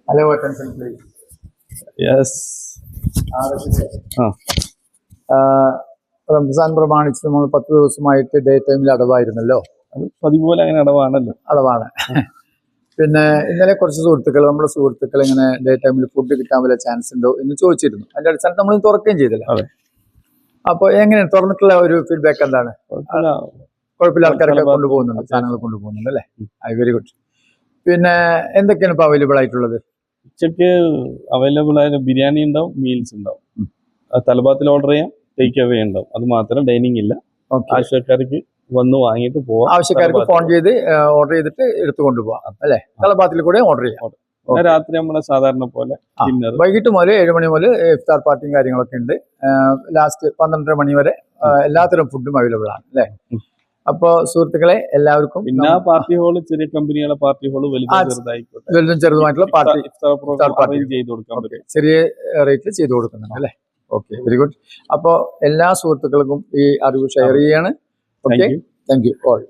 Hello, attention please. Yes. Ramzan പ്രമാണിച്ച് നമ്മൾ 10 ദിവസമായിട്ട് ഡേ ടൈമിൽ അടവായിരുന്നല്ലോ. അത് പതിപോലെ അങ്ങനെ അടവാണ്. പിന്നെ ഇന്നലെ കുറച്ച് നമ്മുടെ സുഹൃത്തുക്കൾ ഇങ്ങനെ ഡേ ടൈമിൽ ഫുഡ് കിട്ടാൻ വല്ല ചാൻസ് ഉണ്ടോ എന്ന് ചോദിച്ചിരുന്നു. അതിന്റെ അടിസ്ഥാനത്തിൽ നമ്മൾ തുറക്കുകയും ചെയ്തില്ല. അപ്പൊ എങ്ങനെയാണ് തുറന്നിട്ടുള്ള ഒരു ഫീഡ്ബാക്ക് എന്താണ്? കുഴപ്പമില്ല, ആൾക്കാരൊക്കെ കൊണ്ടുപോകുന്നുണ്ട്, സാധനങ്ങൾ കൊണ്ടുപോകുന്നുണ്ട് അല്ലേ? Very good. പിന്നെ എന്തൊക്കെയാണ് ഇപ്പൊ അവൈലബിൾ ആയിട്ടുള്ളത്? ഉച്ചക്ക് അവൈലബിൾ ആയ ബിരിയാണി ഉണ്ടാവും, മീൽസ് ഉണ്ടാവും. തലഭാത്തിൽ ഓർഡർ ചെയ്യാം, ടേക്ക് അവേ ഉണ്ടാവും. അത് മാത്രം ഡൈനിങ് ഇല്ല. ആവശ്യക്കാർക്ക് വന്ന് വാങ്ങിയിട്ട് പോവാം. ആവശ്യക്കാർക്ക് ഫോൺ ചെയ്ത് ഓർഡർ ചെയ്തിട്ട് എടുത്തു കൊണ്ടുപോകാം അല്ലെ? തലഭാത്തിൽ കൂടെ ഓർഡർ ചെയ്യാം. രാത്രി നമ്മളെ സാധാരണ പോലെ വൈകിട്ട് മുതൽ 7 മണി മുതൽ ഇഫ്താർ പാർട്ടിയും കാര്യങ്ങളൊക്കെ ഉണ്ട്. ലാസ്റ്റ് 12:30 മണി വരെ എല്ലാത്തരം ഫുഡും അവൈലബിൾ ആണ് അല്ലെ? അപ്പൊ സുഹൃത്തുക്കളെ എല്ലാവർക്കും പാർട്ടി ഹോള്, ചെറിയ കമ്പനികളെ പാർട്ടി ഹോള് വലുതും ചെറുതുമായിട്ടുള്ള പാർട്ടി ചെയ്ത് കൊടുക്കാൻ ചെറിയ റേറ്റിൽ ചെയ്തു കൊടുക്കുന്നുണ്ട് അല്ലെ? Okay, very good. അപ്പൊ എല്ലാ സുഹൃത്തുക്കൾക്കും ഈ അറിവ് ഷെയർ ചെയ്യാണ്. Okay, thank you all.